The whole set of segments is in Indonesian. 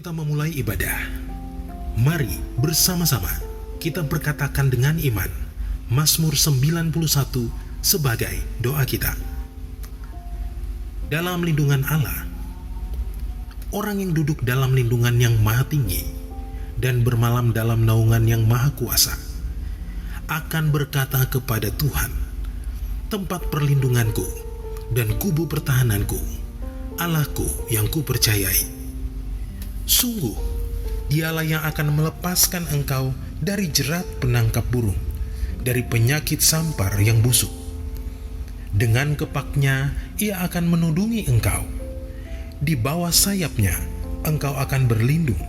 kita memulai ibadah, mari bersama-sama kita berkatakan dengan iman Mazmur 91 sebagai doa kita. Dalam lindungan Allah, orang yang duduk dalam lindungan yang maha tinggi dan bermalam dalam naungan yang maha kuasa akan berkata kepada Tuhan, tempat perlindunganku dan kubu pertahananku, Allahku yang kupercayai. Sungguh, dialah yang akan melepaskan engkau dari jerat penangkap burung, dari penyakit sampar yang busuk. Dengan kepaknya ia akan menudungi engkau. Di bawah sayapnya engkau akan berlindung.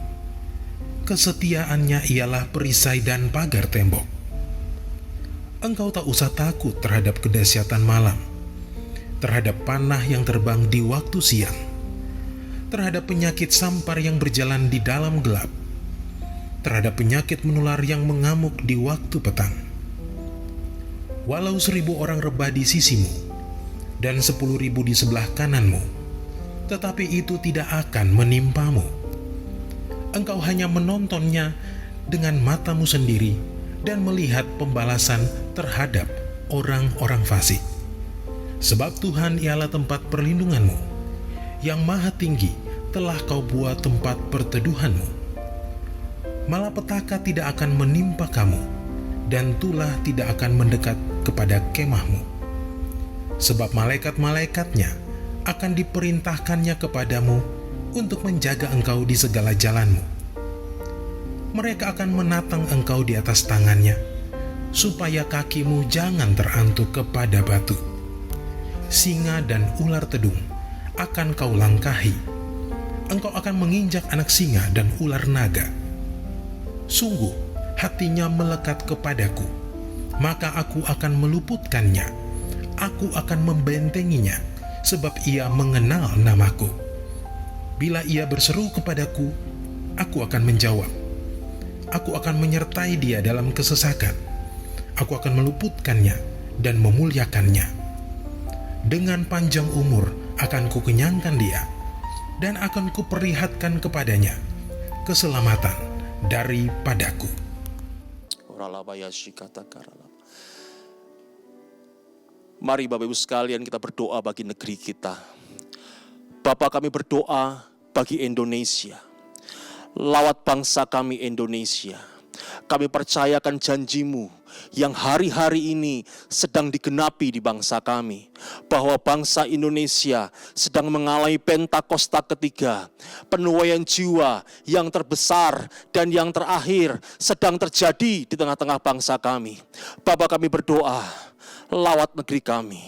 Kesetiaannya ialah perisai dan pagar tembok. Engkau tak usah takut terhadap kedahsyatan malam, terhadap panah yang terbang di waktu siang, terhadap penyakit sampar yang berjalan di dalam gelap, terhadap penyakit menular yang mengamuk di waktu petang. Walau 1.000 orang rebah di sisimu dan 10.000 di sebelah kananmu, tetapi itu tidak akan menimpamu. Engkau hanya menontonnya dengan matamu sendiri dan melihat pembalasan terhadap orang-orang fasik. Sebab Tuhan ialah tempat perlindunganmu, yang maha tinggi telah kau buat tempat perteduhanmu. Malapetaka tidak akan menimpa kamu, dan tulah tidak akan mendekat kepada kemahmu. Sebab malaikat-malaikatnya akan diperintahkannya kepadamu untuk menjaga engkau di segala jalanmu. Mereka akan menatang engkau di atas tangannya, supaya kakimu jangan terantuk kepada batu. Singa dan ular tedung akan kau langkahi. Engkau akan menginjak anak singa dan ular naga. Sungguh, hatinya melekat kepadaku, maka aku akan meluputkannya. Aku akan membentenginya, sebab ia mengenal namaku. Bila ia berseru kepadaku, aku akan menjawab. Aku akan menyertai dia dalam kesesakan. Aku akan meluputkannya dan memuliakannya. Dengan panjang umur akan kukenyangkan dia, dan akan kuperlihatkan kepadanya keselamatan daripadaku. Mari Bapak Ibu sekalian kita berdoa bagi negeri kita. Bapak, kami berdoa bagi Indonesia. Lawat bangsa kami Indonesia. Kami percayakan janji-Mu yang hari-hari ini sedang digenapi di bangsa kami, bahwa bangsa Indonesia sedang mengalami Pentakosta ketiga. Penuaian jiwa yang terbesar dan yang terakhir sedang terjadi di tengah-tengah bangsa kami. Bapak, kami berdoa, lawat negeri kami,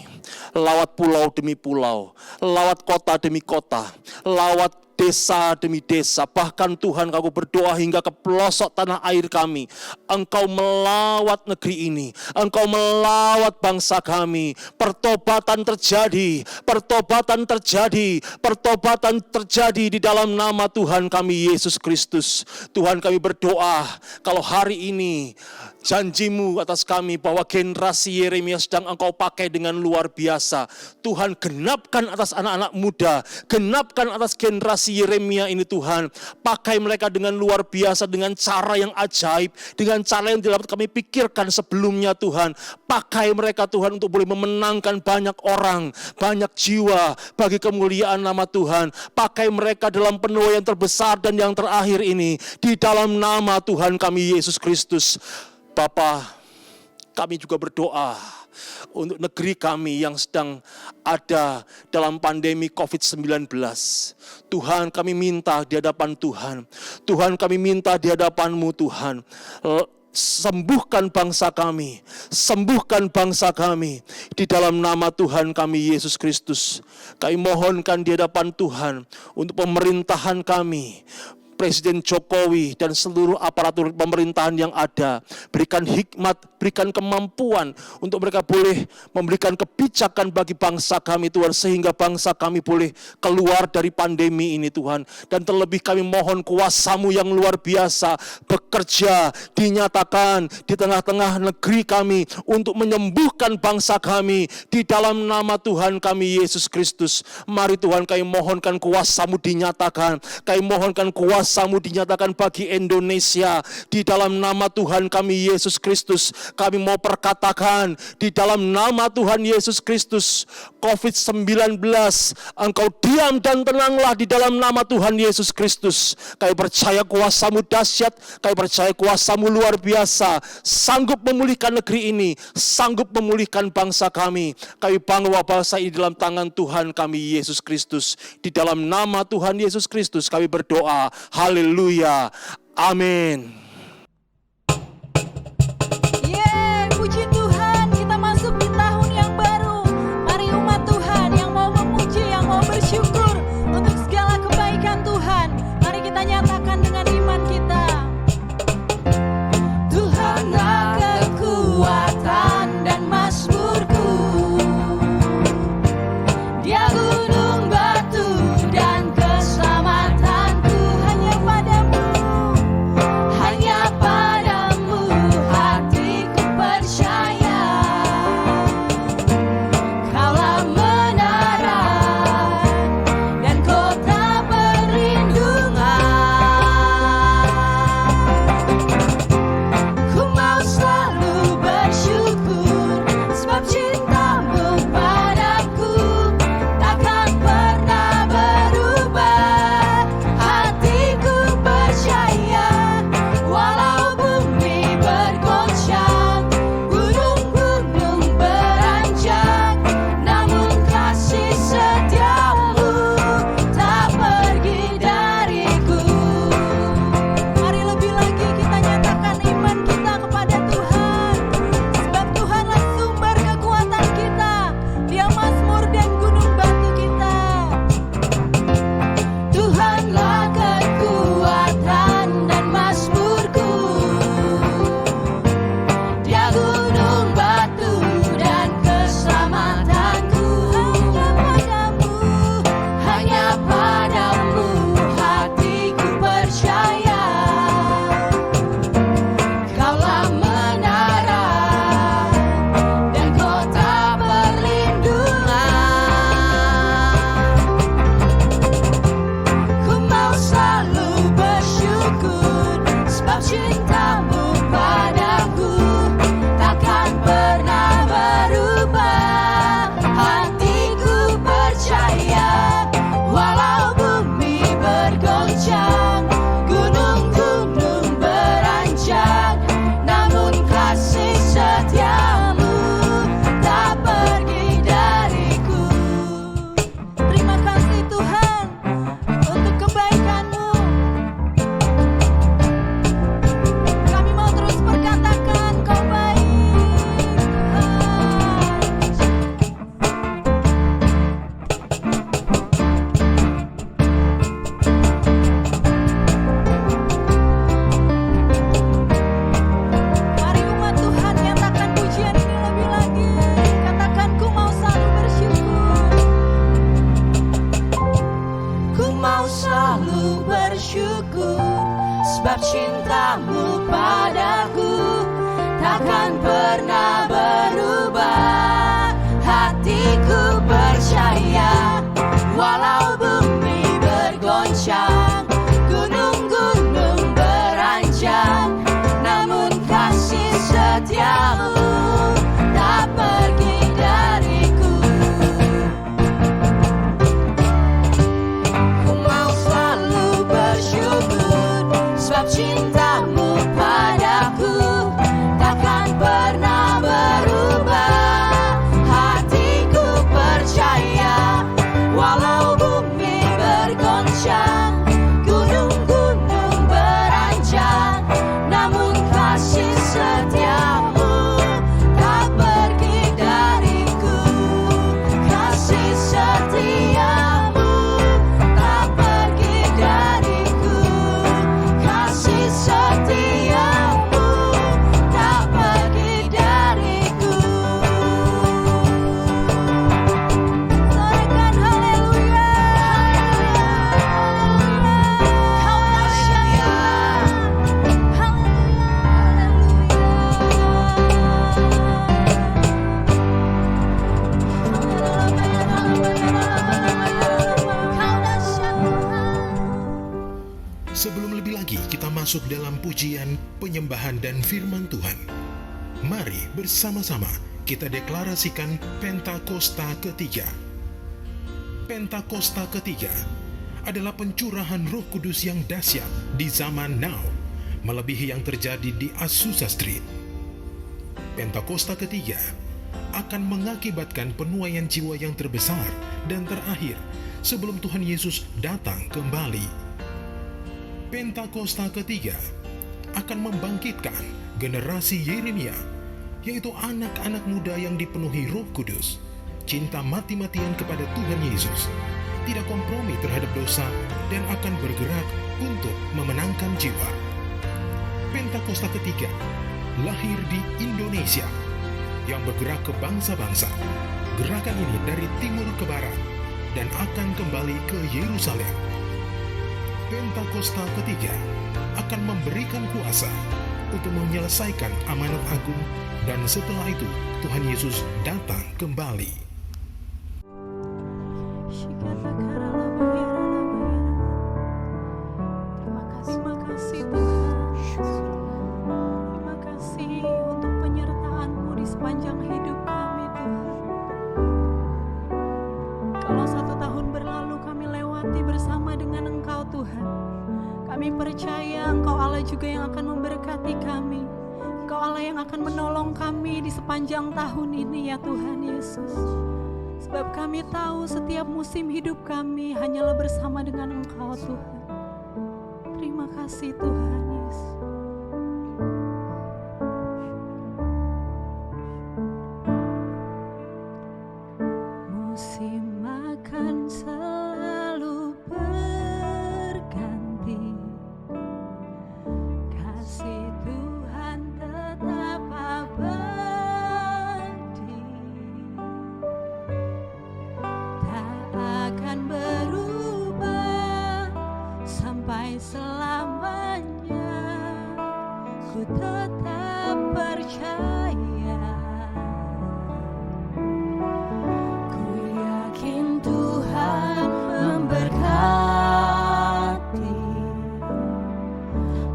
lawat pulau demi pulau, lawat kota demi kota, lawat desa demi desa, bahkan Tuhan, aku berdoa hingga ke pelosok tanah air kami. Engkau melawat negeri ini, Engkau melawat bangsa kami. Pertobatan terjadi, pertobatan terjadi, pertobatan terjadi di dalam nama Tuhan kami Yesus Kristus. Tuhan, kami berdoa, kalau hari ini janji-Mu atas kami bahwa generasi Yeremia sedang Engkau pakai dengan luar biasa. Tuhan, genapkan atas anak-anak muda, genapkan atas generasi Yeremia ini Tuhan. Pakai mereka dengan luar biasa, dengan cara yang ajaib, dengan cara yang tidak kami pikirkan sebelumnya Tuhan. Pakai mereka Tuhan untuk boleh memenangkan banyak orang, banyak jiwa bagi kemuliaan nama Tuhan. Pakai mereka dalam penuaian terbesar dan yang terakhir ini, di dalam nama Tuhan kami Yesus Kristus. Bapa, kami juga berdoa untuk negeri kami yang sedang ada dalam pandemi COVID-19. Tuhan, kami minta di hadapan Tuhan. Tuhan, kami minta di hadapan-Mu Tuhan. Sembuhkan bangsa kami, sembuhkan bangsa kami di dalam nama Tuhan kami Yesus Kristus. Kami mohonkan di hadapan Tuhan untuk pemerintahan kami, Presiden Jokowi dan seluruh aparatur pemerintahan yang ada. Berikan hikmat, berikan kemampuan untuk mereka boleh memberikan kebijakan bagi bangsa kami Tuhan, sehingga bangsa kami boleh keluar dari pandemi ini Tuhan. Dan terlebih kami mohon kuasa-Mu yang luar biasa bekerja, dinyatakan di tengah-tengah negeri kami untuk menyembuhkan bangsa kami di dalam nama Tuhan kami Yesus Kristus. Mari Tuhan, kami mohonkan kuasa-Mu dinyatakan, kami mohonkan kuasa kuasa-Mu dinyatakan bagi Indonesia. Di dalam nama Tuhan kami Yesus Kristus, kami mau perkatakan di dalam nama Tuhan Yesus Kristus, COVID-19, Engkau diam dan tenanglah di dalam nama Tuhan Yesus Kristus. Kami percaya kuasa-Mu dahsyat, kami percaya kuasa-Mu luar biasa, sanggup memulihkan negeri ini, sanggup memulihkan bangsa kami. Kami bawa bangsa ini dalam tangan Tuhan kami Yesus Kristus. Di dalam nama Tuhan Yesus Kristus kami berdoa. Haleluya. Amin. Puji Tuhan, kita masuk di tahun yang baru. Mari umat Tuhan yang mau memuji, yang mau bersyukur untuk segala kebaikan Tuhan. Mari kita nyatakan dengan iman kita. Tuhanlah kekuatan dan mazmurku, Dia gunung batu dan keselamatanku. Hanya padamu hatiku percaya. Kaulah menara dan kota perlindungan. Ku mau selalu bersyukur sebab cinta-Mu padaku takkan pernah berubah. Hatiku percaya walau bumi bergoncang, gunung-gunung beranjak, namun kasih setia-Mu tak pergi dariku. Mari lebih lagi kita nyatakan iman kita kepada Tuhan, sebab Tuhanlah sumber kekuatan kita, Dia mazmur dan gunung batu kita. Tuhanlah kekuatan dan mazmurku, Dia gunung batu dan keselamatanku. Hanya padamu hatiku percaya. Kaulah menara dan kota perlindungan. Ku mau selalu bersyukur sebab cinta-Mu padaku takkan pernah berubah. Hatiku percaya walau bumi bergoncang, gunung-gunung beranjak, namun kasih setia-Mu tak pergi dariku. Terima kasih Tuhan untuk kebaikan-Mu. Kami masuk dalam pujian, penyembahan, dan firman Tuhan. Mari bersama-sama kita deklarasikan Pentakosta ketiga. Pentakosta ketiga adalah pencurahan Roh Kudus yang dahsyat di zaman now, melebihi yang terjadi di Azusa Street. Pentakosta ketiga akan mengakibatkan penuaian jiwa yang terbesar dan terakhir sebelum Tuhan Yesus datang kembali. Pentakosta ketiga akan membangkitkan generasi Yeremia, yaitu anak-anak muda yang dipenuhi Roh Kudus, cinta mati-matian kepada Tuhan Yesus, tidak kompromi terhadap dosa, dan akan bergerak untuk memenangkan jiwa. Pentakosta ketiga lahir di Indonesia yang bergerak ke bangsa-bangsa. Gerakan ini dari timur ke barat dan akan kembali ke Yerusalem. Pentakosta ketiga akan memberikan kuasa untuk menyelesaikan amanat agung, dan setelah itu Tuhan Yesus datang kembali. Terima kasih Tuhan. Terima kasih untuk penyertaan-Mu di sepanjang hidup kami Tuhan. Kalau 1 tahun berlalu kami lewati bersama dengan Engkau Tuhan, kami percaya Engkau Allah juga yang akan memberkati kami. Engkau Allah yang akan menolong kami di sepanjang tahun ini ya Tuhan Yesus. Sebab kami tahu setiap musim hidup kami hanyalah bersama dengan Engkau Tuhan. Terima kasih Tuhan Yesus. Musim akan selalu berganti, kasih Tuhan tetap abadi, tak akan berubah sampai selamanya. Ku tetap percaya, ku yakin Tuhan memberkati,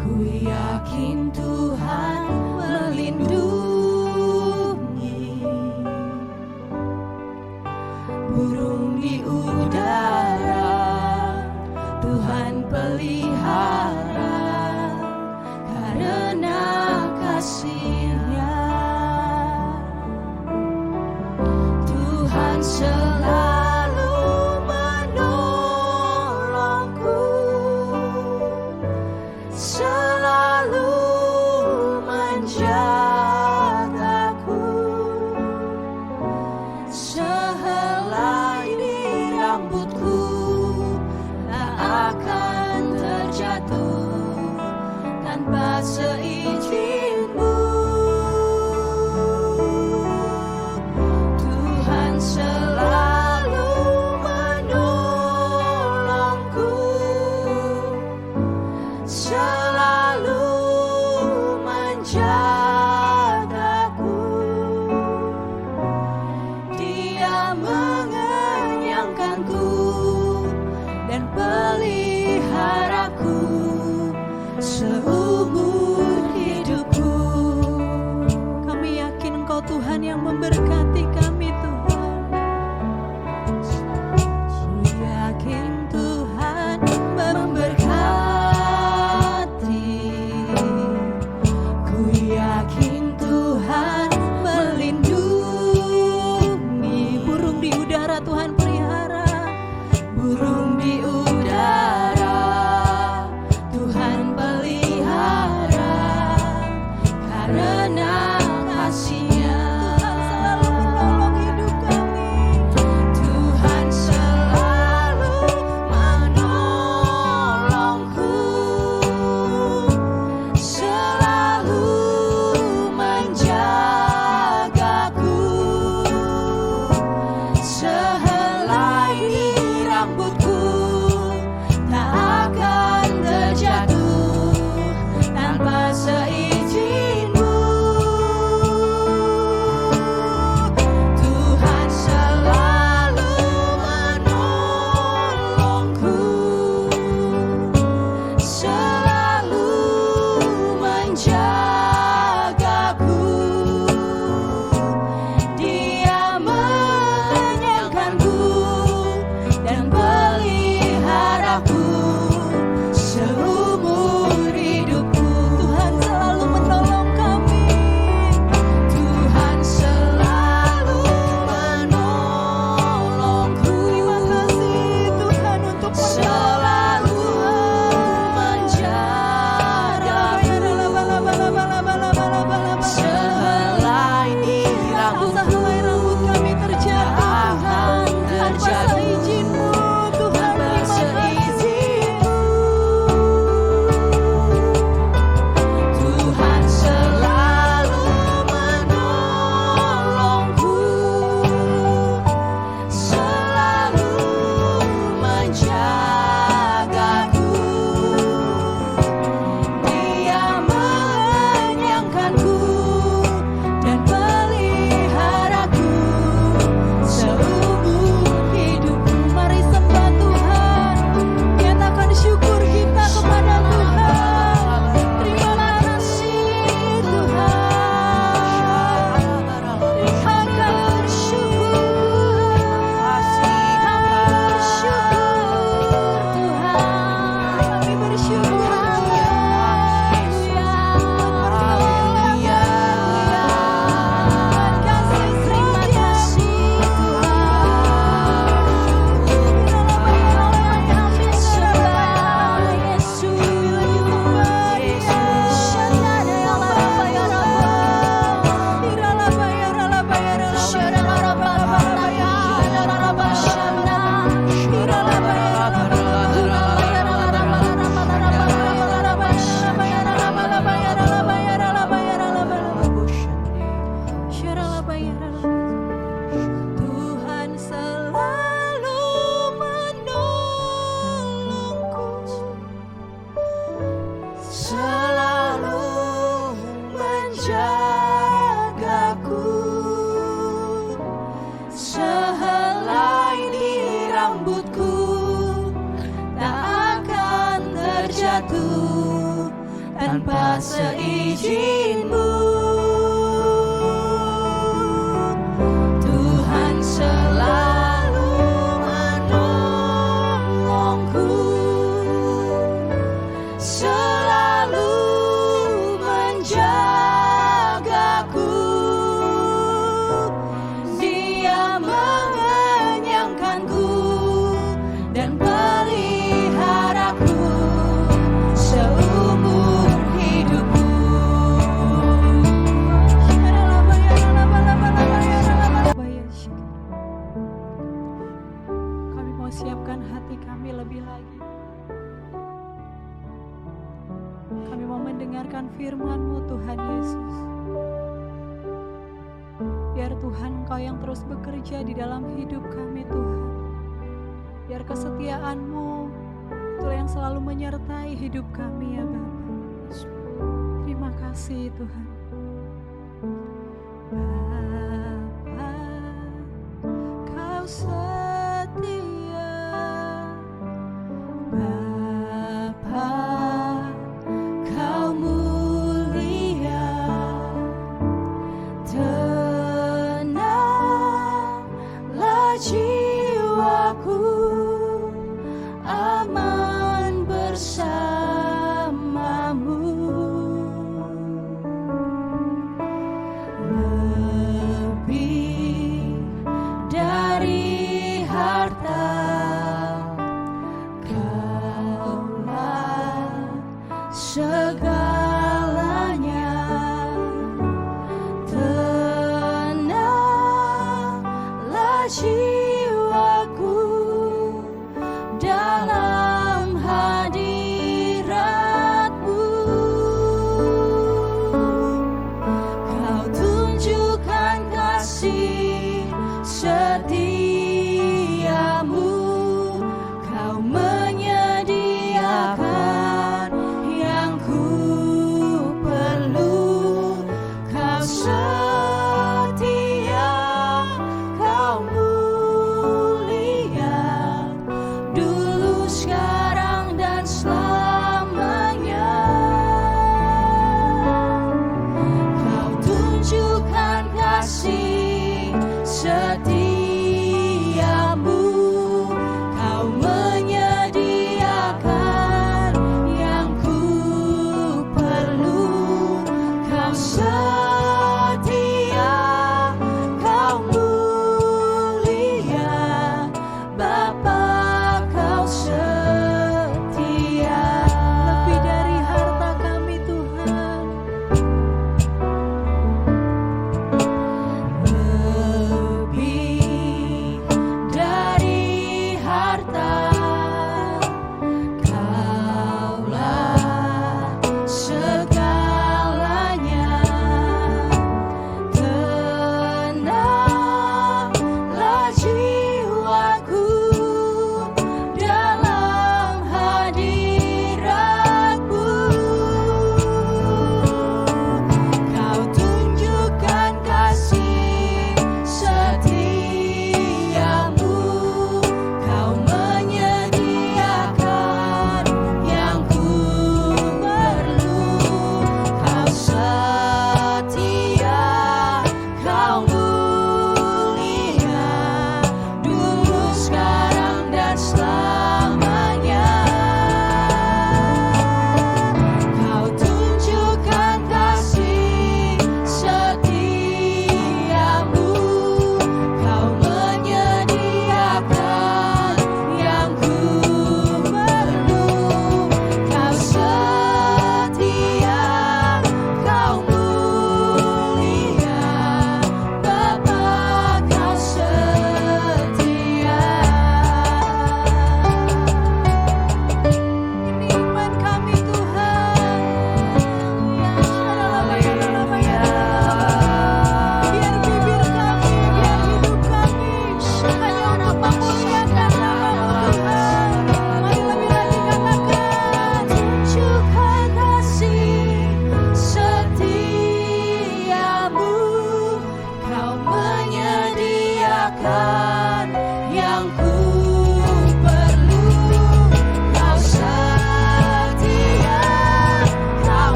ku yakin Tuhan melindungi, burung di udara Tuhan pelihara karena kasih-Nya. Tuhan selalu menolongku, selalu menjagaku, sehelai di rambutku tak akan terjatuh tanpa seizin-Mu. menjagaku, sehelai di rambutku tak akan terjatuh tanpa seizin-Mu. Tuhan selalu menolongku, selalu menjagaku. Dia mengenyangkanku dan peliharaku seumur hidupku. Kami mau siapkan hati kami lebih lagi. Kami mau mendengarkan firman-Mu, Tuhan Yesus. Biar Tuhan Engkau yang terus bekerja di dalam hidup kami, Tuhan. Biar kesetiaan-Mu itu yang selalu menyertai hidup kami, ya Bapa. Terima kasih Tuhan. Bapa, Kau setia. Bapa, Kau mulia. Tenanglah jiwaku, aman bersamamu. Lebih dari harta, Kaulah segalanya. Tenanglah jiwaku dalam hadirat-Mu. Kau tunjukkan kasih setia-Mu. Kau menyediakan yang ku perlu. Kau setia, Kau mulia, dulu, sekarang, dan selamanya. Kau tunjukkan kasih setia-Mu. Kau menyediakan yang ku perlu. Kau setia, Kau mulia, Bapa, Kau setia. Lebih dari harta kami, Tuhan. Lebih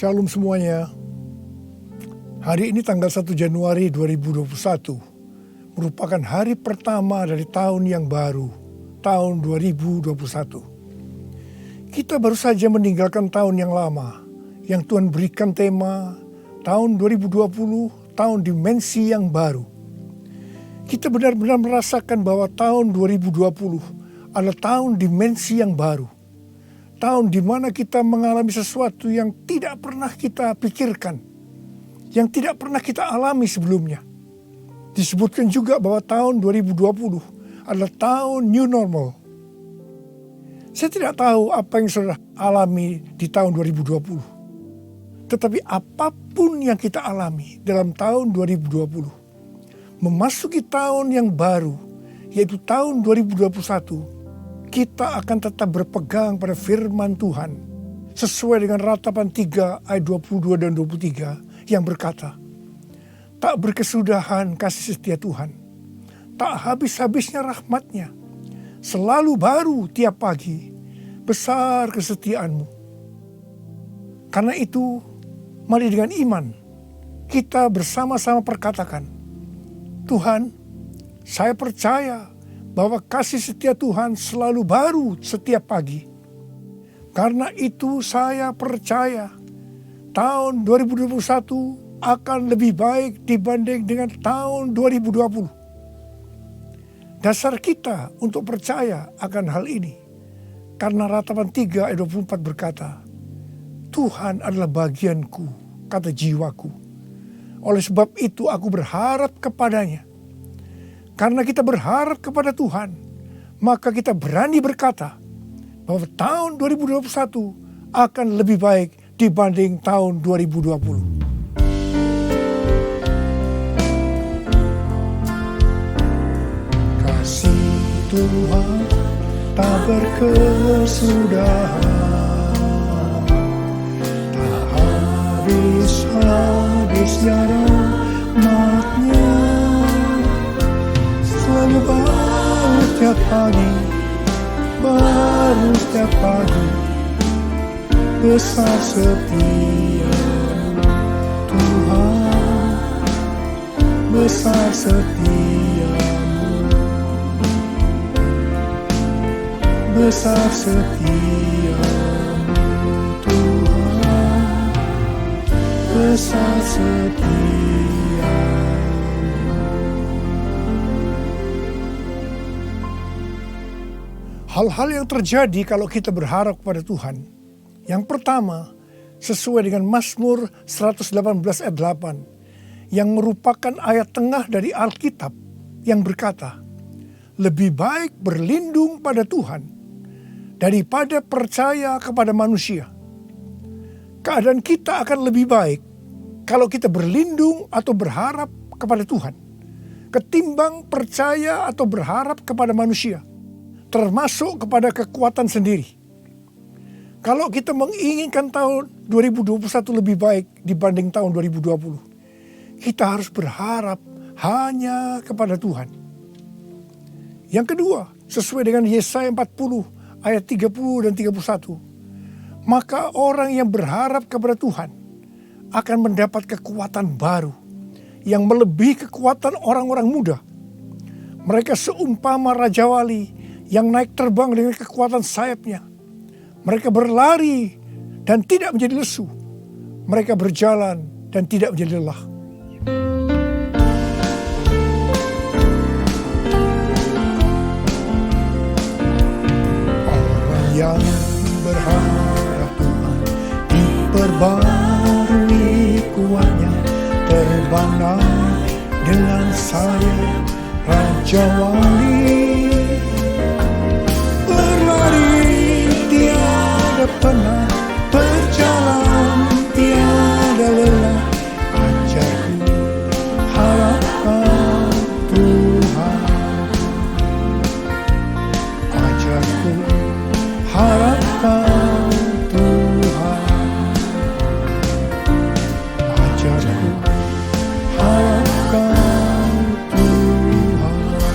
Shalom semuanya. Hari ini tanggal 1 Januari 2021 merupakan hari pertama dari tahun yang baru, tahun 2021. Kita baru saja meninggalkan tahun yang lama, yang Tuhan berikan tema tahun 2020, tahun dimensi yang baru. Kita benar-benar merasakan bahwa tahun 2020 adalah tahun dimensi yang baru. Tahun di mana kita mengalami sesuatu yang tidak pernah kita pikirkan, yang tidak pernah kita alami sebelumnya. Disebutkan juga bahwa tahun 2020 adalah tahun new normal. Saya tidak tahu apa yang saudara alami di tahun 2020. Tetapi apapun yang kita alami dalam tahun 2020, memasuki tahun yang baru, yaitu tahun 2021, kita akan tetap berpegang pada firman Tuhan sesuai dengan Ratapan 3 ayat 22 dan 23 yang berkata, tak berkesudahan kasih setia Tuhan, tak habis-habisnya rahmat-Nya, selalu baru tiap pagi, besar kesetiaan-Mu. Karena itu, mari dengan iman kita bersama-sama perkatakan, Tuhan, saya percaya bahwa kasih setia Tuhan selalu baru setiap pagi. Karena itu saya percaya tahun 2021 akan lebih baik dibanding dengan tahun 2020. Dasar kita untuk percaya akan hal ini, karena Ratapan 3 ayat 24 berkata, Tuhan adalah bagianku, kata jiwaku. Oleh sebab itu aku berharap kepadanya. Karena kita berharap kepada Tuhan, maka kita berani berkata bahwa tahun 2021 akan lebih baik dibanding tahun 2020. Kasih Tuhan tak berkesudahan, tak habis-habisnya rahmat-Nya, selalu baru setiap pagi, baru setiap pagi, besar setia-Mu Tuhan, besar setia-Mu, besar setia-Mu Tuhan, besar setia-Mu. Hal-hal yang terjadi kalau kita berharap kepada Tuhan. Yang pertama, sesuai dengan Mazmur 118 ayat 8, yang merupakan ayat tengah dari Alkitab yang berkata, lebih baik berlindung pada Tuhan daripada percaya kepada manusia. Keadaan kita akan lebih baik kalau kita berlindung atau berharap kepada Tuhan, ketimbang percaya atau berharap kepada manusia, termasuk kepada kekuatan sendiri. Kalau kita menginginkan tahun 2021 lebih baik dibanding tahun 2020, kita harus berharap hanya kepada Tuhan. Yang kedua, sesuai dengan Yesaya 40 ayat 30 dan 31, maka orang yang berharap kepada Tuhan akan mendapat kekuatan baru yang melebihi kekuatan orang-orang muda. Mereka seumpama Raja Wali yang naik terbang dengan kekuatan sayapnya. Mereka berlari dan tidak menjadi lesu. Mereka berjalan dan tidak menjadi lelah. Orang yang berharap Tuhan diperbarui kuatnya, terbang dengan sayap Raja Wali. Tiada pernah berjalan, tiada lelah, ajarku harapkan Tuhan, ajarku harapkan Tuhan, ajarku harapkan Tuhan.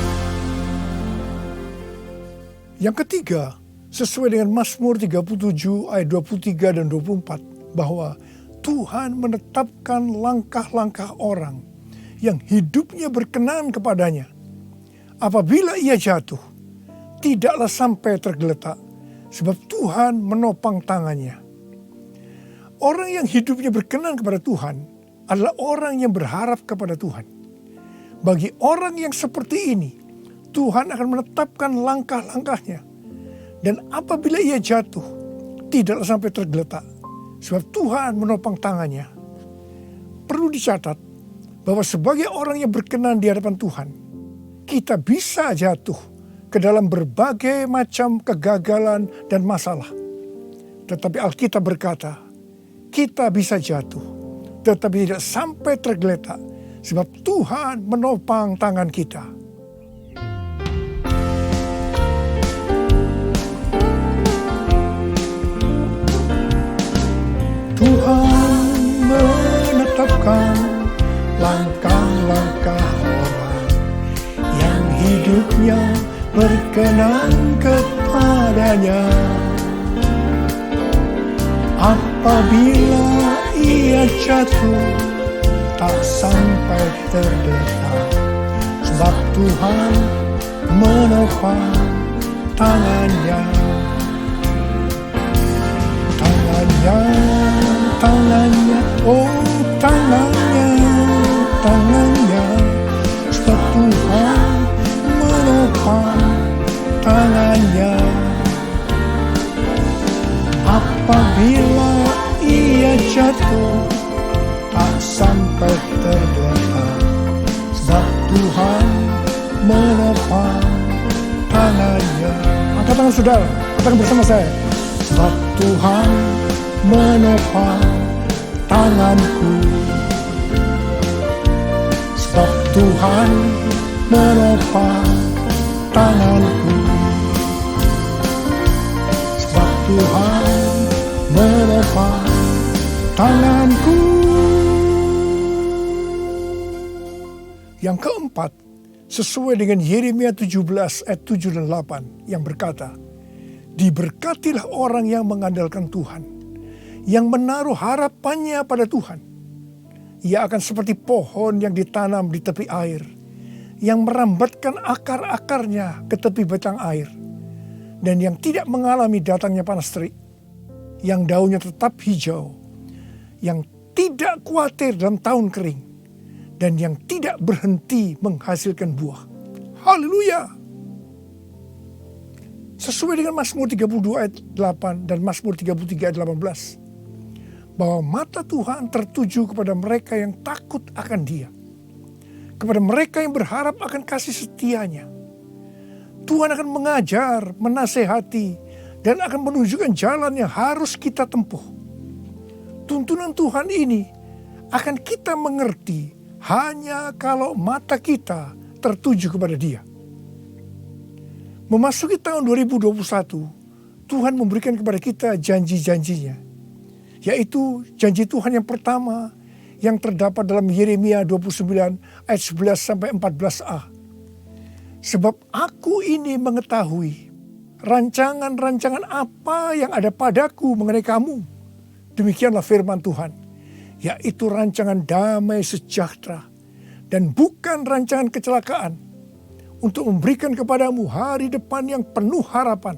Yang ketiga, sesuai dengan Mazmur 37 ayat 23 dan 24, bahwa Tuhan menetapkan langkah-langkah orang yang hidupnya berkenan kepadanya. Apabila ia jatuh, tidaklah sampai tergeletak, sebab Tuhan menopang tangannya. Orang yang hidupnya berkenan kepada Tuhan adalah orang yang berharap kepada Tuhan. Bagi orang yang seperti ini, Tuhan akan menetapkan langkah-langkahnya. Dan apabila ia jatuh, tidaklah sampai tergeletak, sebab Tuhan menopang tangannya. Perlu dicatat bahwa sebagai orang yang berkenan di hadapan Tuhan, kita bisa jatuh ke dalam berbagai macam kegagalan dan masalah. Tetapi Alkitab berkata, kita bisa jatuh, tetapi tidak sampai tergeletak, sebab Tuhan menopang tangan kita. Tuhan menetapkan langkah-langkah orang yang hidupnya berkenan kepadanya. Apabila ia jatuh, tak sampai tergeletak, sebab Tuhan menopang tangannya. Tangannya, oh tangannya, sebab Tuhan menopang tangannya. Apabila ia jatuh, tak sampai tergeletak, sebab Tuhan menopang tangannya. Angkat tangan saudara, katakan bersama saya. Sebab Tuhan menopang tanganku. Sebab Tuhan menopang tanganku. Sebab Tuhan menopang tanganku. Yang keempat, sesuai dengan Yeremia 17 ayat 7 dan 8 yang berkata, diberkatilah orang yang mengandalkan Tuhan, yang menaruh harapannya pada Tuhan. Ia akan seperti pohon yang ditanam di tepi air, yang merambatkan akar-akarnya ke tepi batang air, dan yang tidak mengalami datangnya panas terik, yang daunnya tetap hijau, yang tidak khawatir dalam tahun kering, dan yang tidak berhenti menghasilkan buah. Haleluya! Sesuai dengan Mazmur 32 ayat 8 dan Mazmur 33 ayat 18. Bahwa mata Tuhan tertuju kepada mereka yang takut akan Dia. Kepada mereka yang berharap akan kasih setianya. Tuhan akan mengajar, menasehati, dan akan menunjukkan jalan yang harus kita tempuh. Tuntunan Tuhan ini akan kita mengerti hanya kalau mata kita tertuju kepada Dia. Memasuki tahun 2021, Tuhan memberikan kepada kita janji-janjinya. Yaitu janji Tuhan yang pertama yang terdapat dalam Yeremia 29 ayat 11 sampai 14a. Sebab aku ini mengetahui rancangan-rancangan apa yang ada padaku mengenai kamu. Demikianlah firman Tuhan. Yaitu rancangan damai sejahtera dan bukan rancangan kecelakaan, untuk memberikan kepadamu hari depan yang penuh harapan.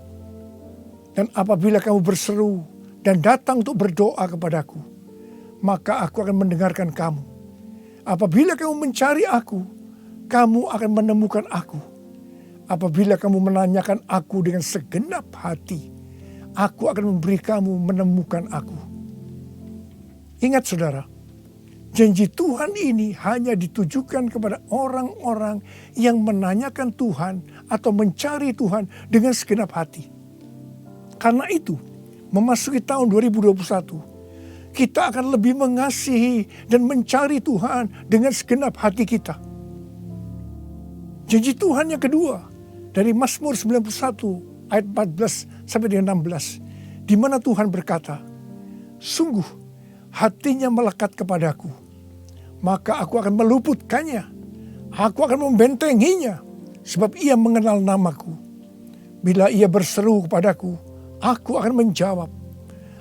Dan apabila kamu berseru dan datang untuk berdoa kepadaku, maka aku akan mendengarkan kamu. Apabila kamu mencari aku, kamu akan menemukan aku. Apabila kamu menanyakan aku dengan segenap hati, aku akan memberi kamu menemukan aku. Ingat saudara, janji Tuhan ini hanya ditujukan kepada orang-orang yang menanyakan Tuhan atau mencari Tuhan dengan segenap hati. Karena itu, memasuki tahun 2021, kita akan lebih mengasihi dan mencari Tuhan dengan segenap hati kita. Janji Tuhan yang kedua dari Mazmur 91 ayat 14 sampai dengan 16, di mana Tuhan berkata, sungguh hatinya melekat kepadaku, maka aku akan meluputkannya. Aku akan membentenginya, sebab ia mengenal namaku. Bila ia berseru kepadaku, aku akan menjawab.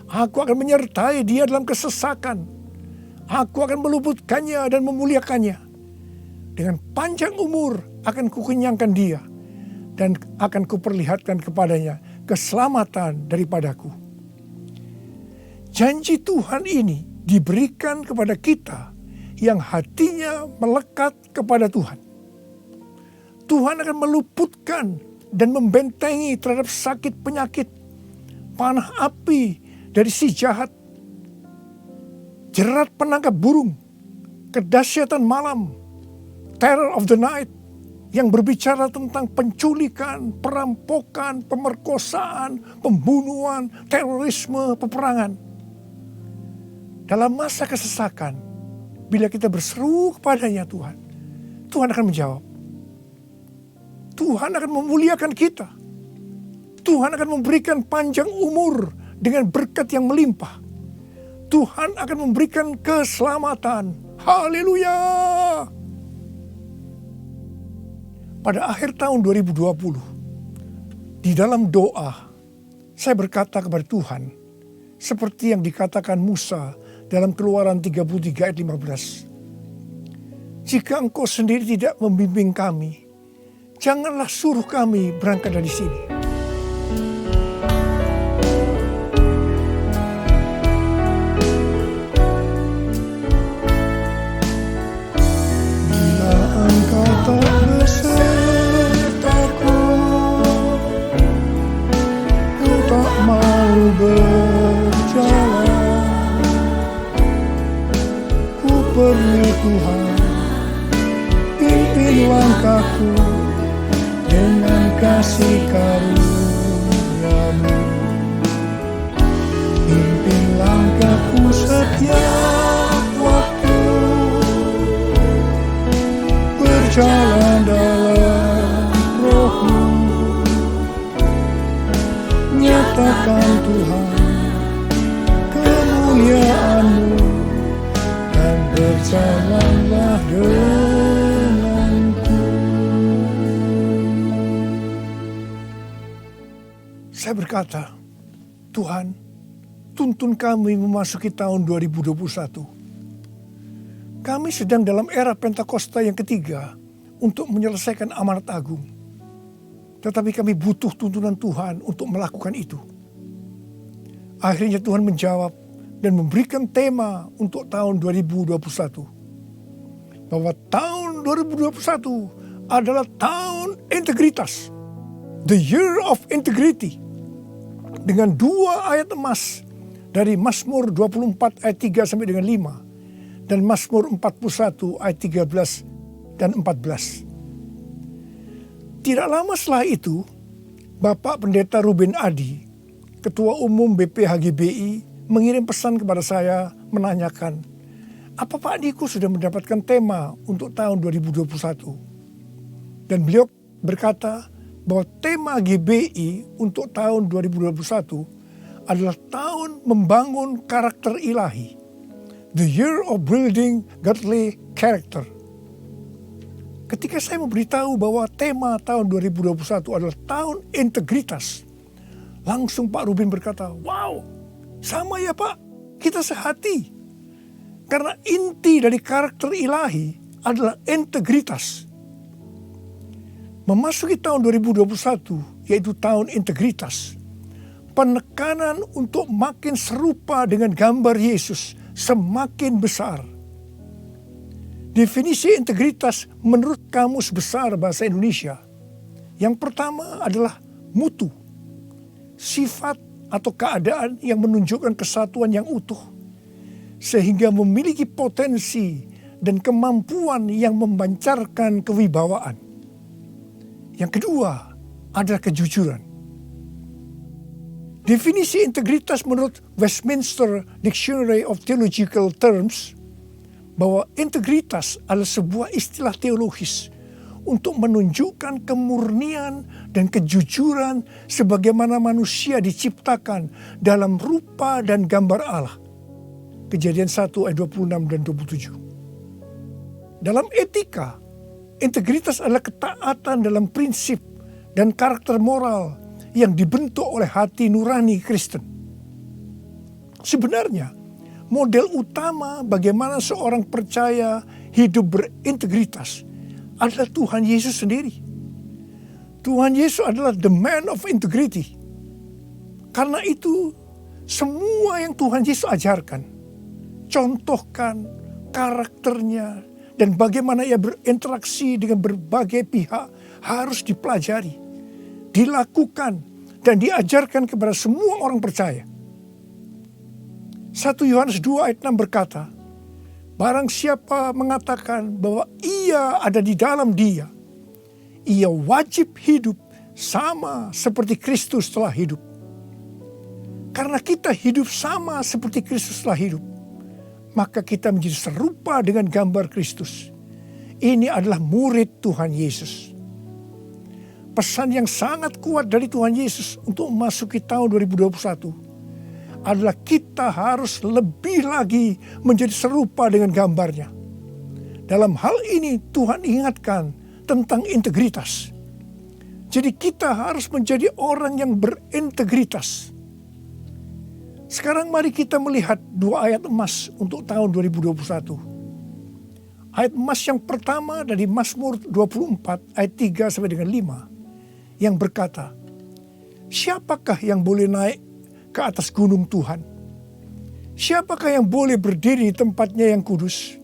Aku akan menyertai dia dalam kesesakan. Aku akan meluputkannya dan memuliakannya. Dengan panjang umur akan kukenyangkan dia, dan akan kuperlihatkan kepadanya keselamatan daripadaku. Janji Tuhan ini diberikan kepada kita yang hatinya melekat kepada Tuhan. Tuhan akan meluputkan dan membentengi terhadap sakit penyakit, panah api dari si jahat, jerat penangkap burung, kedahsyatan malam, terror of the night, yang berbicara tentang penculikan, perampokan, pemerkosaan, pembunuhan, terorisme, peperangan. Dalam masa kesesakan, bila kita berseru kepadanya Tuhan, Tuhan akan menjawab. Tuhan akan memuliakan kita. Tuhan akan memberikan panjang umur dengan berkat yang melimpah. Tuhan akan memberikan keselamatan. Haleluya! Pada akhir tahun 2020, di dalam doa, saya berkata kepada Tuhan, seperti yang dikatakan Musa dalam Keluaran 33 ayat 15. Jika Engkau sendiri tidak membimbing kami, janganlah suruh kami berangkat dari sini. Bila Engkau tak besertaku, ku tak mau berjalan. Ku perlu Tuhan, pimpin langkahku dengan kasih karunia-Mu. Pimpin langkahku setiap waktu, berjalan dalam Roh-Mu. Nyatakan Tuhan kemuliaan-Mu, dan berjalanlah denganku. Saya berkata, Tuhan, tuntun kami memasuki tahun 2021. Kami sedang dalam era Pentakosta yang ketiga untuk menyelesaikan amanat agung. Tetapi kami butuh tuntunan Tuhan untuk melakukan itu. Akhirnya Tuhan menjawab dan memberikan tema untuk tahun 2021. Bahwa tahun 2021 adalah tahun integritas. The year of integrity. Dengan 2 ayat emas dari Mazmur 24 ayat 3 sampai dengan 5 dan Mazmur 41 ayat 13 dan 14. Tidak lama setelah itu, Bapak Pendeta Ruben Adi, Ketua Umum BPHGBI, mengirim pesan kepada saya menanyakan, apa Pak Niko sudah mendapatkan tema untuk tahun 2021? Dan beliau berkata, bahwa tema GBI untuk tahun 2021 adalah tahun membangun karakter ilahi. The year of building godly character. Ketika saya memberitahu bahwa tema tahun 2021 adalah tahun integritas, langsung Pak Ruben berkata, wow, sama ya Pak, kita sehati. Karena inti dari karakter ilahi adalah integritas. Memasuki tahun 2021, yaitu tahun integritas, penekanan untuk makin serupa dengan gambar Yesus semakin besar. Definisi integritas menurut Kamus Besar Bahasa Indonesia, yang pertama adalah mutu, sifat atau keadaan yang menunjukkan kesatuan yang utuh, sehingga memiliki potensi dan kemampuan yang memancarkan kewibawaan. Yang kedua adalah kejujuran. Definisi integritas menurut Westminster Dictionary of Theological Terms, bahwa integritas adalah sebuah istilah teologis untuk menunjukkan kemurnian dan kejujuran sebagaimana manusia diciptakan dalam rupa dan gambar Allah. Kejadian 1 ayat 26 dan 27. Dalam etika, integritas adalah ketaatan dalam prinsip dan karakter moral yang dibentuk oleh hati nurani Kristen. Sebenarnya, model utama bagaimana seorang percaya hidup berintegritas adalah Tuhan Yesus sendiri. Tuhan Yesus adalah the man of integrity. Karena itu semua yang Tuhan Yesus ajarkan, contohkan karakternya dan bagaimana ia berinteraksi dengan berbagai pihak harus dipelajari, dilakukan dan diajarkan kepada semua orang percaya. 1 Yohanes 2 ayat 6 berkata, barang siapa mengatakan bahwa ia ada di dalam dia, ia wajib hidup sama seperti Kristus telah hidup. Karena kita hidup sama seperti Kristus telah hidup, maka kita menjadi serupa dengan gambar Kristus. Ini adalah murid Tuhan Yesus. Pesan yang sangat kuat dari Tuhan Yesus untuk memasuki tahun 2021 adalah kita harus lebih lagi menjadi serupa dengan gambarnya. Dalam hal ini Tuhan ingatkan tentang integritas. Jadi kita harus menjadi orang yang berintegritas. Sekarang mari kita melihat 2 ayat emas untuk tahun 2021. Ayat emas yang pertama dari Mazmur 24 ayat 3 sampai dengan 5 yang berkata, siapakah yang boleh naik ke atas gunung Tuhan? Siapakah yang boleh berdiri di tempatnya yang kudus?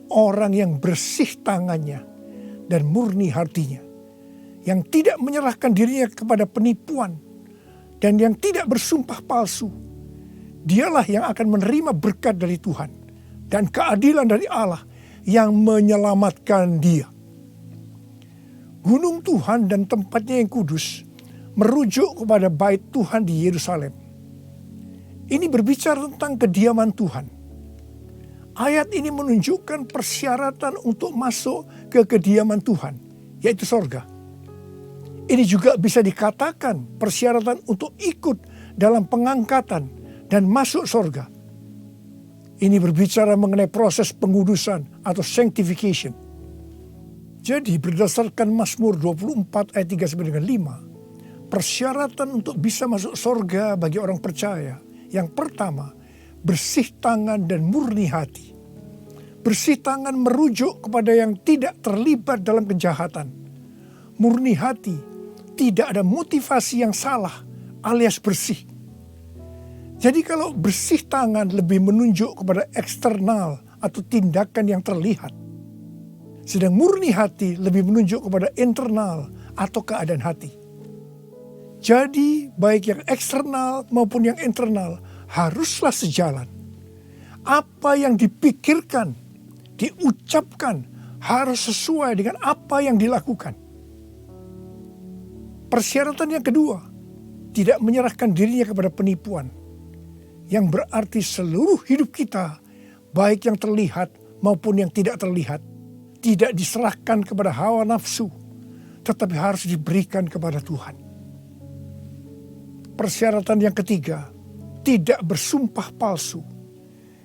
Orang yang bersih tangannya dan murni hatinya, yang tidak menyerahkan dirinya kepada penipuan dan yang tidak bersumpah palsu. Dialah yang akan menerima berkat dari Tuhan dan keadilan dari Allah yang menyelamatkan dia. Gunung Tuhan dan tempatnya yang kudus merujuk kepada bait Tuhan di Yerusalem. Ini berbicara tentang kediaman Tuhan. Ayat ini menunjukkan persyaratan untuk masuk ke kediaman Tuhan, yaitu sorga. Ini juga bisa dikatakan persyaratan untuk ikut dalam pengangkatan dan masuk sorga. Ini berbicara mengenai proses pengudusan atau sanctification. Jadi berdasarkan Mazmur 24 ayat 3 sampai dengan 5, persyaratan untuk bisa masuk sorga bagi orang percaya, yang pertama, bersih tangan dan murni hati. Bersih tangan merujuk kepada yang tidak terlibat dalam kejahatan. Murni hati, tidak ada motivasi yang salah alias bersih. Jadi kalau bersih tangan lebih menunjuk kepada eksternal atau tindakan yang terlihat. Sedang murni hati lebih menunjuk kepada internal atau keadaan hati. Jadi baik yang eksternal maupun yang internal haruslah sejalan. Apa yang dipikirkan, diucapkan harus sesuai dengan apa yang dilakukan. Persyaratan yang kedua, tidak menyerahkan dirinya kepada penipuan. Yang berarti seluruh hidup kita, baik yang terlihat maupun yang tidak terlihat, tidak diserahkan kepada hawa nafsu, tetapi harus diberikan kepada Tuhan. Persyaratan yang ketiga, tidak bersumpah palsu.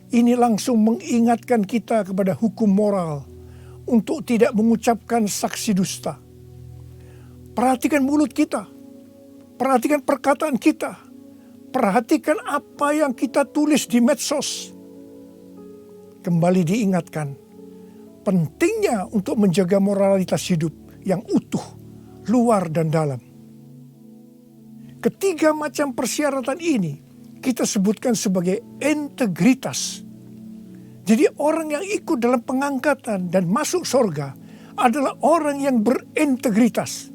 Ini langsung mengingatkan kita kepada hukum moral untuk tidak mengucapkan saksi dusta. Perhatikan mulut kita, perhatikan perkataan kita, perhatikan apa yang kita tulis di medsos. Kembali diingatkan, pentingnya untuk menjaga moralitas hidup yang utuh, luar dan dalam. Ketiga macam persyaratan ini kita sebutkan sebagai integritas. Jadi orang yang ikut dalam pengangkatan dan masuk surga adalah orang yang berintegritas.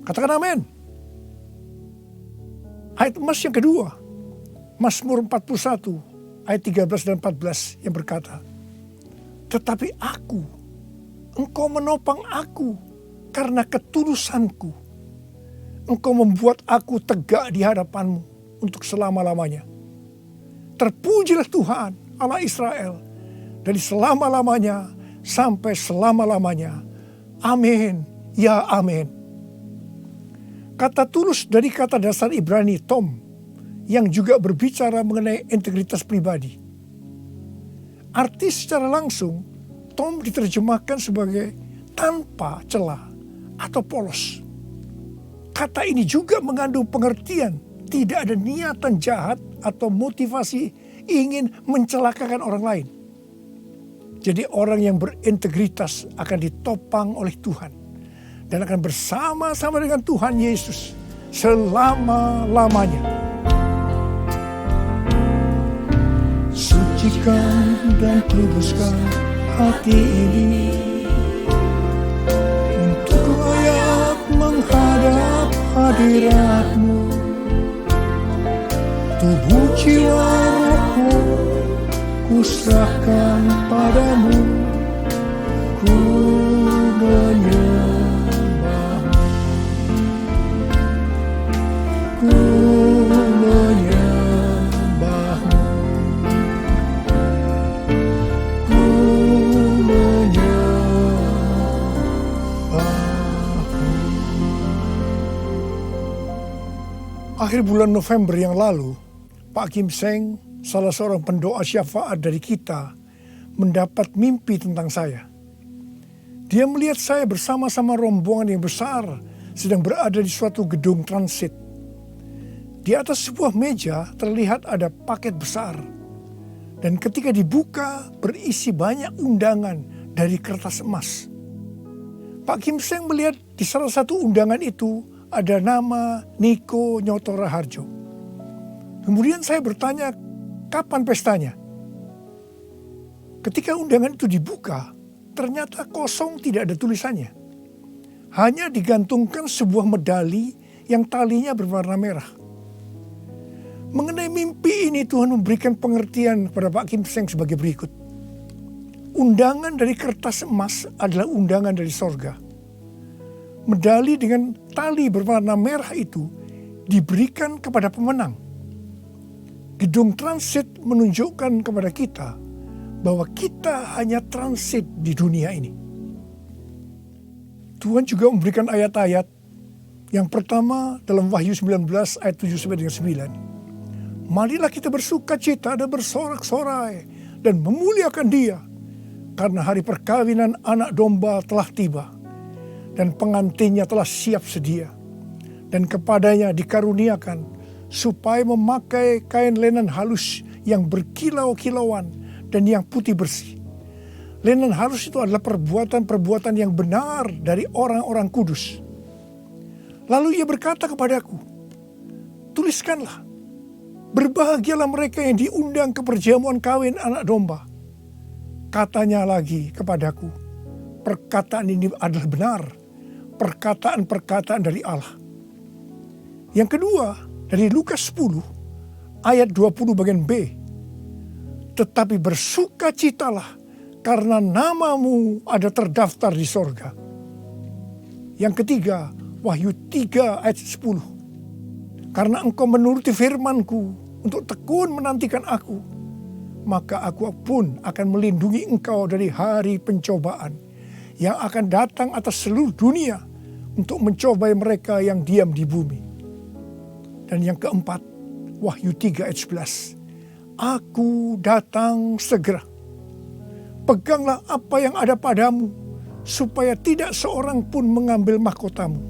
Katakan amin. Ayat emas yang kedua, Mazmur 41 ayat 13 dan 14 yang berkata, tetapi aku, engkau menopang aku karena ketulusanku. Engkau membuat aku tegak di hadapanmu untuk selama-lamanya. Terpujilah Tuhan Allah Israel dari selama-lamanya sampai selama-lamanya. Amin, ya amin. Kata tulus dari kata dasar Ibrani tom yang juga berbicara mengenai integritas pribadi. Arti secara langsung, tom diterjemahkan sebagai tanpa celah atau polos. Kata ini juga mengandung pengertian tidak ada niatan jahat atau motivasi ingin mencelakakan orang lain. Jadi orang yang berintegritas akan ditopang oleh Tuhan dan akan bersama-sama dengan Tuhan Yesus selama-lamanya. Sucikan dan kuduskan hati ini untuk layak menghadap hadirat-Mu. Tubuh jiwa rohku kuserahkan padamu, ku menyembah-Mu, ku menyembah-Mu, ku menyembah-Mu. Akhir bulan November yang lalu, Pak Kim Seng, salah seorang pendoa syafaat dari kita, mendapat mimpi tentang saya. Dia melihat saya bersama-sama rombongan yang besar sedang berada di suatu gedung transit. Di atas sebuah meja terlihat ada paket besar. Dan ketika dibuka berisi banyak undangan dari kertas emas. Pak Kim Seng melihat di salah satu undangan itu ada nama Niko Nyoto Raharjo. Kemudian saya bertanya, kapan pestanya? Ketika undangan itu dibuka, ternyata kosong, tidak ada tulisannya. Hanya digantungkan sebuah medali yang talinya berwarna merah. Mengenai mimpi ini, Tuhan memberikan pengertian kepada Pak Kim Seng sebagai berikut. Undangan dari kertas emas adalah undangan dari sorga. Medali dengan tali berwarna merah itu diberikan kepada pemenang. Gedung transit menunjukkan kepada kita bahwa kita hanya transit di dunia ini. Tuhan juga memberikan ayat-ayat. Yang pertama dalam Wahyu 19 ayat 7-9. Marilah kita bersuka cita dan bersorak-sorai dan memuliakan Dia, karena hari perkawinan anak domba telah tiba dan pengantinnya telah siap sedia, dan kepadanya dikaruniakan supaya memakai kain lenan halus yang berkilau-kilauan dan yang putih bersih. Lenan halus itu adalah perbuatan-perbuatan yang benar dari orang-orang kudus. Lalu ia berkata kepadaku, tuliskanlah, berbahagialah mereka yang diundang ke perjamuan kawin anak domba. Katanya lagi kepadaku, perkataan ini adalah benar, perkataan-perkataan dari Allah. Yang kedua, dari Lukas 10 ayat 20 bagian B. Tetapi bersukacitalah karena namamu ada terdaftar di sorga. Yang ketiga, Wahyu 3 ayat 10. Karena engkau menuruti firmanku untuk tekun menantikan aku, maka aku pun akan melindungi engkau dari hari pencobaan yang akan datang atas seluruh dunia untuk mencobai mereka yang diam di bumi. Dan yang keempat, Wahyu 3 ayat 11. Aku datang segera. Peganglah apa yang ada padamu, supaya tidak seorang pun mengambil mahkotamu.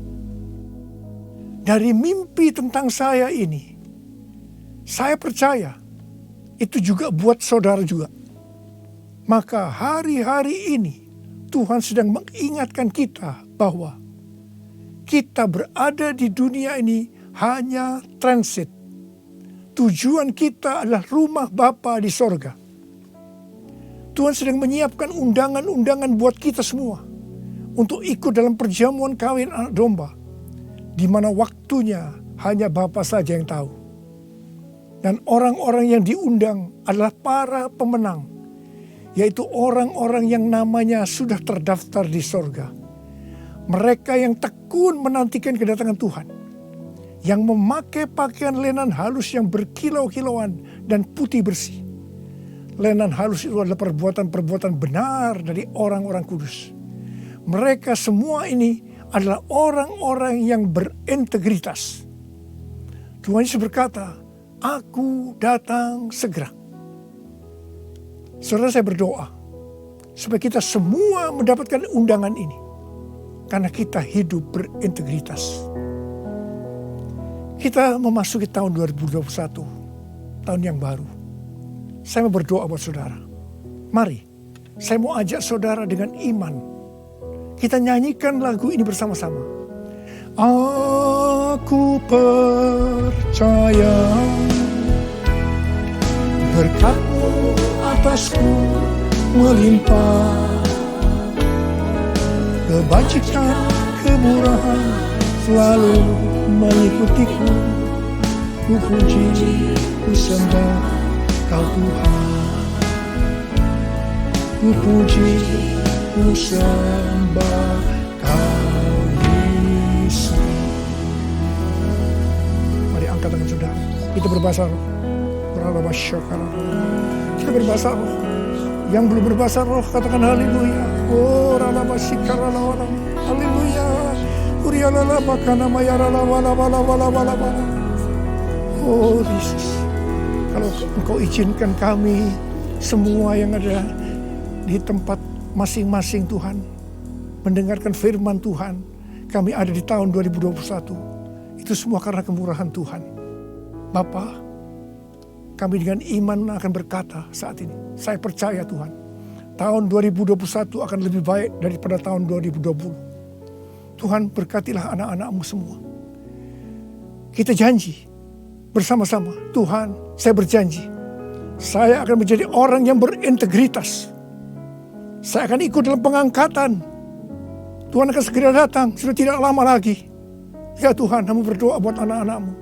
Dari mimpi tentang saya ini, saya percaya itu juga buat saudara juga. Maka hari-hari ini Tuhan sedang mengingatkan kita bahwa kita berada di dunia ini hanya transit. Tujuan kita adalah rumah Bapa di sorga. Tuhan sedang menyiapkan undangan-undangan buat kita semua untuk ikut dalam perjamuan kawin anak domba, di mana waktunya hanya Bapa saja yang tahu. Dan orang-orang yang diundang adalah para pemenang, yaitu orang-orang yang namanya sudah terdaftar di sorga. Mereka yang tekun menantikan kedatangan Tuhan, yang memakai pakaian lenan halus yang berkilau-kilauan dan putih bersih. Lenan halus itu adalah perbuatan-perbuatan benar dari orang-orang kudus. Mereka semua ini adalah orang-orang yang berintegritas. Tuhan Yesus berkata, aku datang segera. Saudara, saya berdoa supaya kita semua mendapatkan undangan ini, karena kita hidup berintegritas. Kita memasuki tahun 2021, tahun yang baru. Saya mau berdoa buat saudara. Mari, saya mau ajak saudara dengan iman. Kita nyanyikan lagu ini bersama-sama. Aku percaya berkat-Mu atasku melimpah, kebajikan kemurahan selalu mengikutiku. Ku puji, ku sembah Kau Tuhan. Ku puji, ku sembah Kau Yesus. Mari angkat tangan saudara. Kita berbahasa roh. Kita berbahasa roh. Yang belum berbahasa roh katakan haleluya. Oh ralabasikaralah. Haleluya. Urialala bakana mayarala wala wala wala wala wala. Oh Yesus. Kalau Engkau izinkan kami semua yang ada di tempat masing-masing Tuhan mendengarkan firman Tuhan, kami ada di tahun 2021. Itu semua karena kemurahan Tuhan. Bapa, kami dengan iman akan berkata saat ini, saya percaya Tuhan, tahun 2021 akan lebih baik daripada tahun 2020. Tuhan berkatilah anak-anak-Mu semua. Kita janji bersama-sama, Tuhan, saya berjanji, saya akan menjadi orang yang berintegritas. Saya akan ikut dalam pengangkatan. Tuhan akan segera datang, sudah tidak lama lagi. Ya Tuhan, hamba berdoa buat anak-anak-Mu.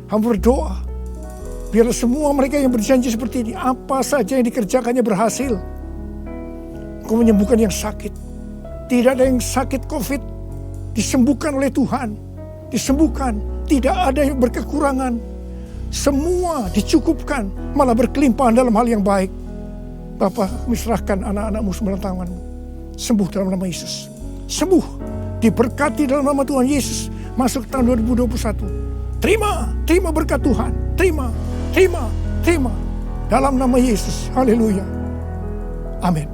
Hamba berdoa, biarlah semua mereka yang berjanji seperti ini, apa saja yang dikerjakannya berhasil. Engkau menyembuhkan yang sakit. Tidak ada yang sakit COVID, disembuhkan oleh Tuhan. Disembuhkan, tidak ada yang berkekurangan. Semua dicukupkan, malah berkelimpahan dalam hal yang baik. Bapa, serahkan anak-anak-Mu semua dalam tangan-Mu. Sembuh dalam nama Yesus. Sembuh, diberkati dalam nama Tuhan Yesus. Masuk tahun 2021. Terima berkat Tuhan. Terima. Dalam nama Yesus. Haleluya. Amin.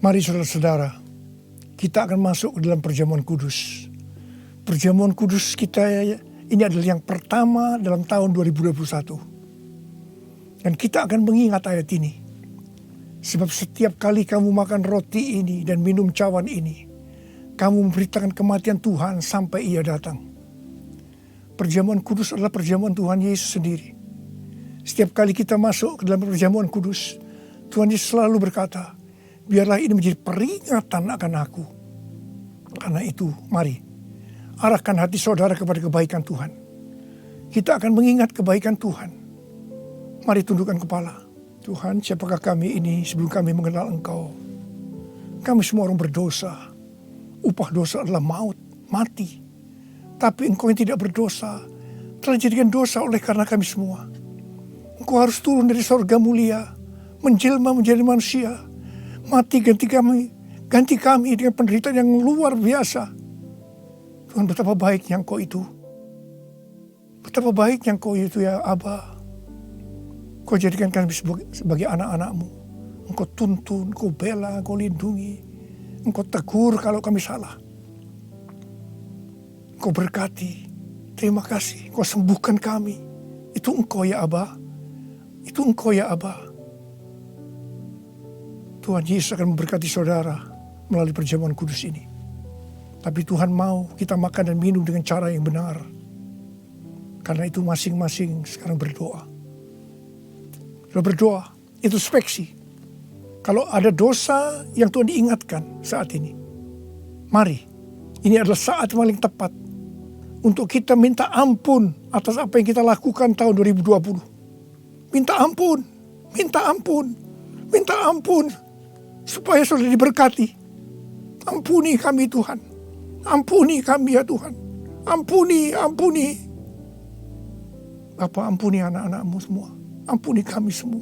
Mari saudara-saudara, kita akan masuk ke dalam perjamuan kudus. Perjamuan kudus kita ini adalah yang pertama dalam tahun 2021. Dan kita akan mengingat ayat ini. Sebab setiap kali kamu makan roti ini dan minum cawan ini, kamu memberitakan kematian Tuhan sampai Ia datang. Perjamuan kudus adalah perjamuan Tuhan Yesus sendiri. Setiap kali kita masuk ke dalam perjamuan kudus, Tuhan Yesus selalu berkata, biarlah ini menjadi peringatan akan aku. Karena itu, mari arahkan hati saudara kepada kebaikan Tuhan. Kita akan mengingat kebaikan Tuhan. Mari tundukkan kepala. Tuhan, siapakah kami ini sebelum kami mengenal Engkau? Kami semua orang berdosa. Upah dosa adalah maut, mati. Tapi Engkau yang tidak berdosa telah dijadikan dosa oleh karena kami semua. Engkau harus turun dari sorga mulia, menjelma menjadi manusia, mati ganti kami dengan penderitaan yang luar biasa. Tuhan, betapa baiknya Engkau itu. Betapa baiknya Engkau itu ya Aba. Kau jadikan kami sebagai anak-anak-Mu. Engkau tuntun, Engkau bela, Engkau lindungi. Engkau tegur kalau kami salah. Engkau berkati. Terima kasih. Engkau sembuhkan kami. Itu Engkau ya Aba. Itu Engkau ya Aba. Tuhan Yesus akan memberkati saudara melalui perjamuan kudus ini. Tapi Tuhan mau kita makan dan minum dengan cara yang benar. Karena itu masing-masing sekarang berdoa. Sudah berdoa, introspeksi. Kalau ada dosa yang Tuhan diingatkan saat ini, mari, ini adalah saat paling tepat untuk kita minta ampun atas apa yang kita lakukan tahun 2020. Minta ampun, minta ampun, supaya sudah diberkati. Ampuni kami Tuhan. Ampuni kami ya Tuhan. Ampuni. Bapa, ampuni anak-anak-Mu semua. Ampuni kami semua.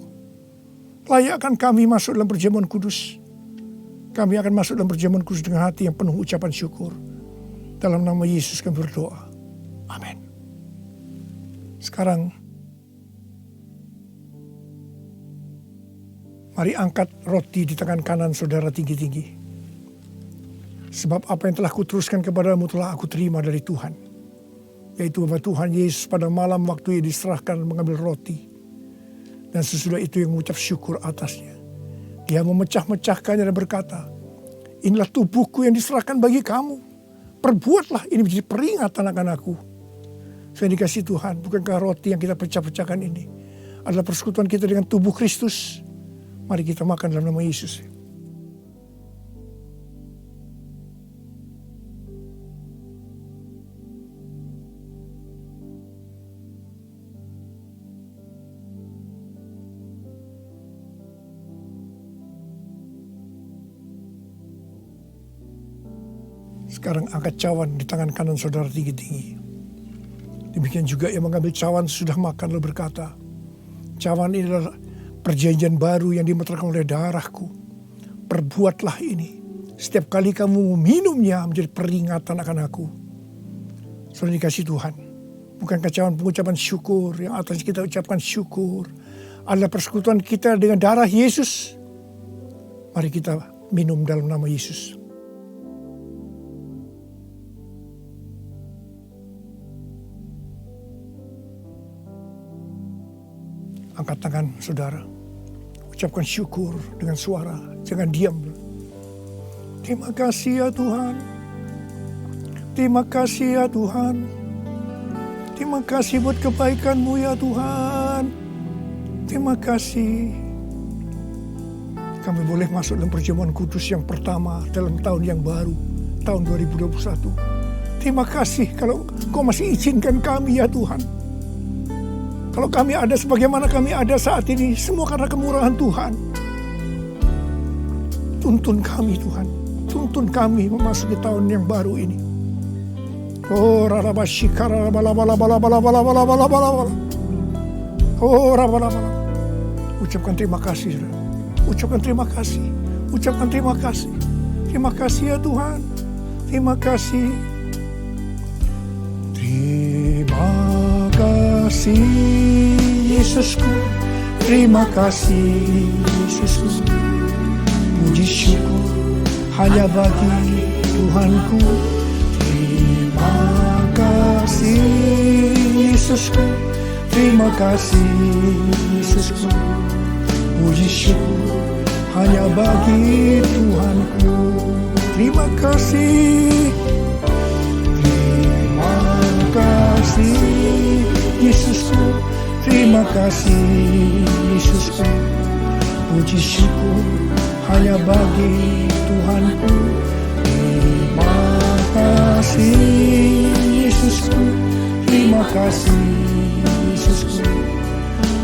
Layakkan kami masuk dalam perjamuan kudus. Kami akan masuk dalam perjamuan kudus dengan hati yang penuh ucapan syukur. Dalam nama Yesus kami berdoa. Amin. Sekarang, mari angkat roti di tangan kanan saudara tinggi-tinggi. Sebab apa yang telah kuteruskan kepadamu telah aku terima dari Tuhan. yaitu bahwa Tuhan Yesus pada malam waktu ia diserahkan mengambil roti. Dan sesudah itu yang mengucap syukur atasnya. Dia memecah-mecahkannya dan berkata, inilah tubuhku yang diserahkan bagi kamu. Perbuatlah ini menjadi peringatan akan aku. Saya dikasih Tuhan, bukankah roti yang kita pecah-pecahkan ini adalah persekutuan kita dengan tubuh Kristus? Mari kita makan dalam nama Yesus. Sekarang angkat cawan di tangan kanan saudara tinggi-tinggi. Demikian juga yang mengambil cawan sudah makan lalu berkata, cawan ini adalah perjanjian baru yang dimeteraikan oleh darahku. Perbuatlah ini. Setiap kali kamu meminumnya menjadi peringatan akan aku. Saudara dikasih Tuhan. Bukankah cawan pengucapan syukur yang atas kita ucapkan syukur adalah persekutuan kita dengan darah Yesus. Mari kita minum dalam nama Yesus. Angkat tangan saudara. Ucapkan syukur dengan suara. Jangan diam. Terima kasih ya Tuhan. Terima kasih ya Tuhan. Terima kasih buat kebaikan-Mu ya Tuhan. Terima kasih. Kami boleh masuk dalam perjamuan kudus yang pertama dalam tahun yang baru. Tahun 2021. Terima kasih kalau Kau masih izinkan kami ya Tuhan. Kalau kami ada sebagaimana kami ada saat ini, semua karena kemurahan Tuhan. Tuntun kami Tuhan, tuntun kami memasuki tahun yang baru ini. Oh rarabashikara bala. Oh rabalabala. Ucapkan terima kasih, saudara. Ucapkan terima kasih. Ucapkan terima kasih. Terima kasih ya Tuhan. Terima kasih. Terima kasih Yesusku, terima kasih Yesusku. Puji syukur hanya bagi Tuhanku. Terima kasih Yesusku, terima kasih Yesusku. Puji syukur hanya bagi Tuhanku. Terima kasih. Terima kasih Yesusku, terima kasih Yesusku. Puji syukur hanya bagi Tuhanku. Terima kasih Yesusku, terima kasih Yesusku.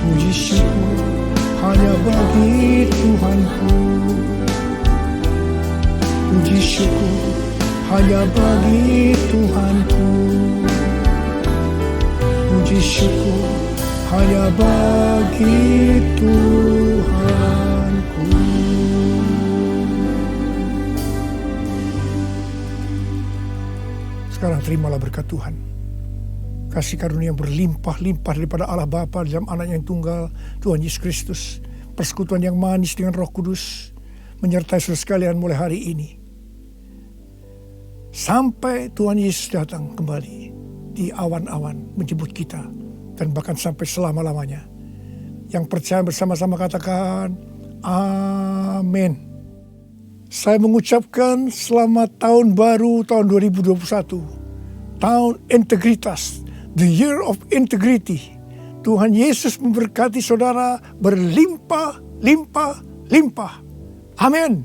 Puji syukur hanya bagi Tuhanku. Puji syukur hanya bagi Tuhanku. Puji syukur hanya bagi Tuhanku. Sekarang terimalah berkat Tuhan. Kasih karunia yang berlimpah-limpah daripada Allah Bapa dalam Anak yang tunggal, Tuhan Yesus Kristus. Persekutuan yang manis dengan Roh Kudus menyertai saudara sekalian mulai hari ini. Sampai Tuhan Yesus datang kembali di awan-awan menjemput kita. Dan bahkan sampai selama-lamanya. Yang percaya bersama-sama katakan, amin. Saya mengucapkan selamat tahun baru tahun 2021. Tahun integritas. The year of integrity. Tuhan Yesus memberkati saudara berlimpah, limpah, limpah. Amin.